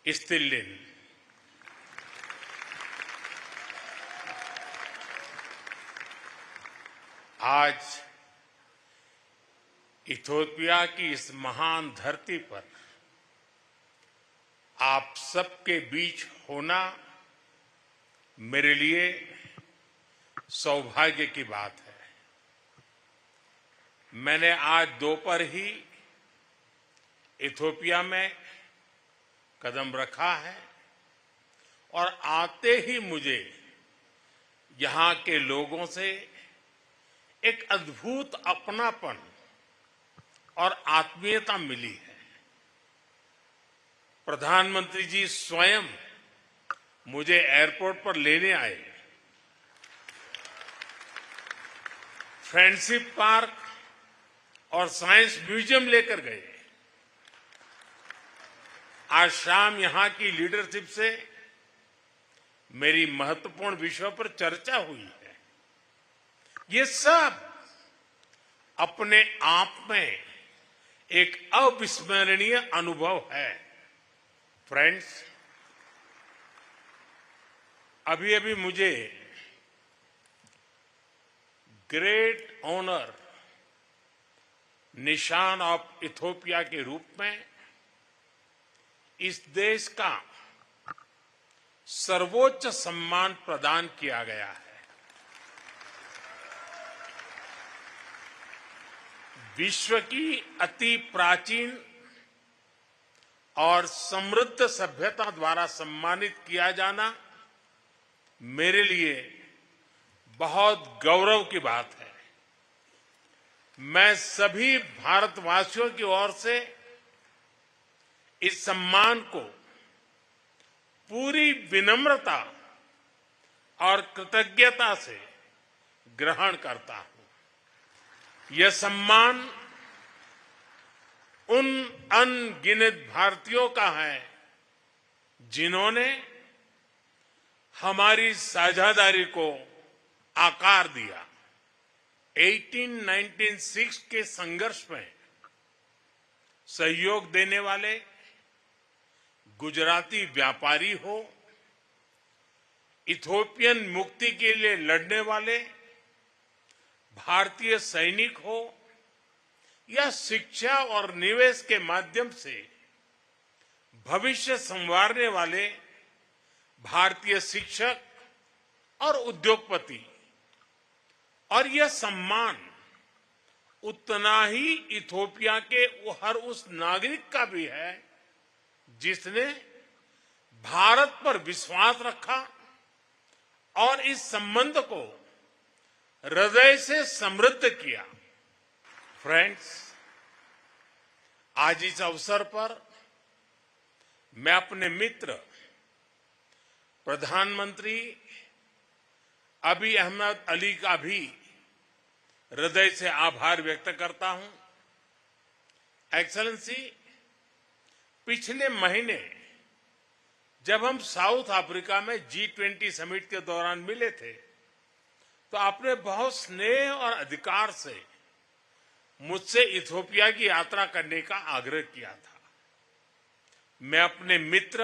ይስጥልን። आज इथियोपिया की इस महान धरती पर आप सबके बीच होना मेरे लिए सौभाग्य की बात है। मैंने आज दोपहर ही इथियोपिया में कदम रखा है और आते ही मुझे यहां के लोगों से एक अद्भुत अपनापन और आत्मीयता मिली है। प्रधानमंत्री जी स्वयं मुझे एयरपोर्ट पर लेने आए, फ्रेंडशिप पार्क और साइंस म्यूजियम लेकर गए। आज शाम यहां की लीडरशिप से मेरी महत्वपूर्ण विषयों पर चर्चा हुई है। ये सब अपने आप में एक अविस्मरणीय अनुभव है। फ्रेंड्स, अभी अभी मुझे ग्रेट ऑनर निशान ऑफ इथियोपिया के रूप में इस देश का सर्वोच्च सम्मान प्रदान किया गया है। विश्व की अति प्राचीन और समृद्ध सभ्यता द्वारा सम्मानित किया जाना मेरे लिए बहुत गौरव की बात है। मैं सभी भारतवासियों की ओर से इस सम्मान को पूरी विनम्रता और कृतज्ञता से ग्रहण करता हूं। यह सम्मान उन अनगिनत भारतीयों का है जिन्होंने हमारी साझेदारी को आकार दिया। 1896 के संघर्ष में सहयोग देने वाले गुजराती व्यापारी हो, इथियोपियन मुक्ति के लिए लड़ने वाले भारतीय सैनिक हो, या शिक्षा और निवेश के माध्यम से भविष्य संवारने वाले भारतीय शिक्षक और उद्योगपति, और यह सम्मान उतना ही इथियोपिया के हर उस नागरिक का भी है जिसने भारत पर विश्वास रखा और इस संबंध को हृदय से समृद्ध किया। फ्रेंड्स, आज इस अवसर पर मैं अपने मित्र प्रधानमंत्री अबी अहमद अली का भी हृदय से आभार व्यक्त करता हूं। एक्सेलेंसी, पिछले महीने जब हम साउथ अफ्रीका में G20 समिट के दौरान मिले थे तो आपने बहुत स्नेह और अधिकार से मुझसे इथियोपिया की यात्रा करने का आग्रह किया था। मैं अपने मित्र,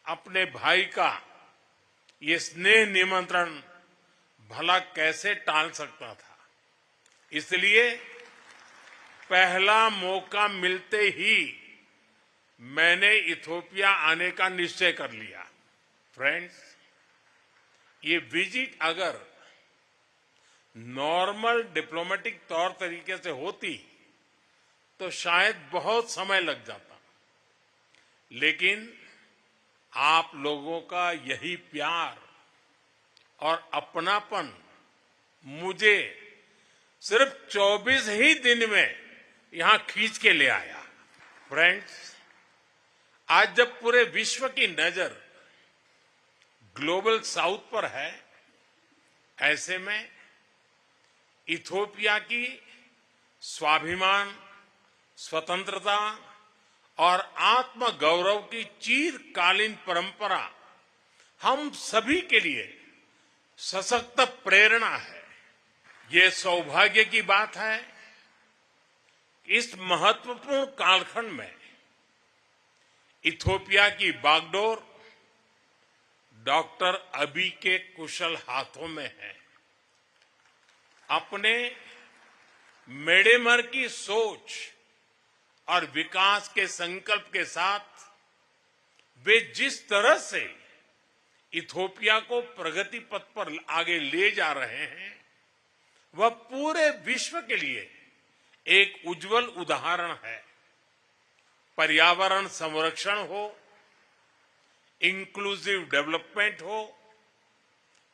अपने भाई का ये स्नेह निमंत्रण भला कैसे टाल सकता था। इसलिए पहला मौका मिलते ही मैंने इथियोपिया आने का निश्चय कर लिया। फ्रेंड्स, ये विजिट अगर नॉर्मल डिप्लोमेटिक तौर तरीके से होती तो शायद बहुत समय लग जाता, लेकिन आप लोगों का यही प्यार और अपनापन मुझे सिर्फ 24 ही दिन में यहां खींच के ले आया। फ्रेंड्स, आज जब पूरे विश्व की नजर ग्लोबल साउथ पर है, ऐसे में इथियोपिया की स्वाभिमान, स्वतंत्रता और आत्मगौरव की चिरकालीन परंपरा हम सभी के लिए सशक्त प्रेरणा है। ये सौभाग्य की बात है कि इस महत्वपूर्ण कालखंड में इथोपिया की बागडोर डॉक्टर अबी के कुशल हाथों में है। अपने मेडेमर की सोच और विकास के संकल्प के साथ वे जिस तरह से इथोपिया को प्रगति पथ पर आगे ले जा रहे हैं, वह पूरे विश्व के लिए एक उज्जवल उदाहरण है। पर्यावरण संरक्षण हो, इंक्लूसिव डेवलपमेंट हो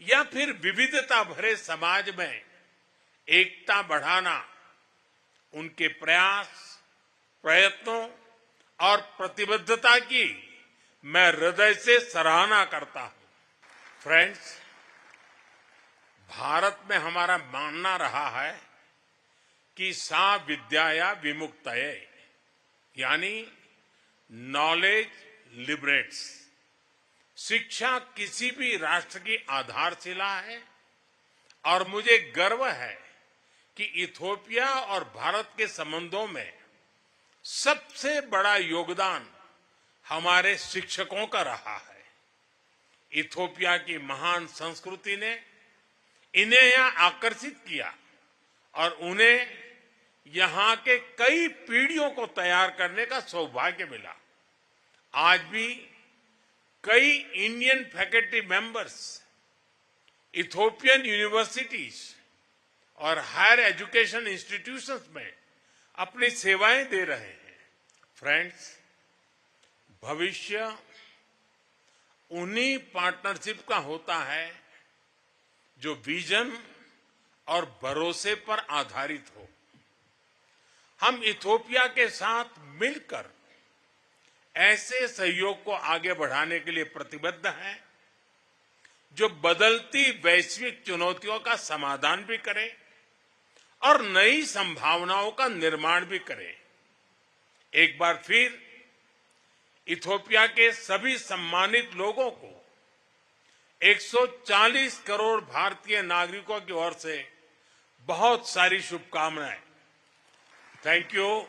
या फिर विविधता भरे समाज में एकता बढ़ाना, उनके प्रयास, प्रयत्नों और प्रतिबद्धता की मैं हृदय से सराहना करता हूं। फ्रेंड्स, भारत में हमारा मानना रहा है कि सा विद्याया विमुक्तये, यानी नॉलेज लिबरेट्स। शिक्षा किसी भी राष्ट्र की आधारशिला है और मुझे गर्व है कि इथोपिया और भारत के संबंधों में सबसे बड़ा योगदान हमारे शिक्षकों का रहा है। इथोपिया की महान संस्कृति ने इन्हें यहां आकर्षित किया और उन्हें यहां के कई पीढ़ियों को तैयार करने का सौभाग्य मिला। आज भी कई Indian faculty members Ethiopian universities और हायर एजुकेशन इंस्टीट्यूशंस में अपनी सेवाएं दे रहे हैं। फ्रेंड्स, भविष्य उन्हीं पार्टनरशिप का होता है जो विजन और भरोसे पर आधारित हो। हम इथोपिया के साथ मिलकर ऐसे सहयोग को आगे बढ़ाने के लिए प्रतिबद्ध हैं जो बदलती वैश्विक चुनौतियों का समाधान भी करे और नई संभावनाओं का निर्माण भी करे। एक बार फिर इथोपिया के सभी सम्मानित लोगों को 140 करोड़ भारतीय नागरिकों की ओर से बहुत सारी शुभकामनाएं। Thank you.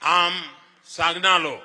आम सागनालो।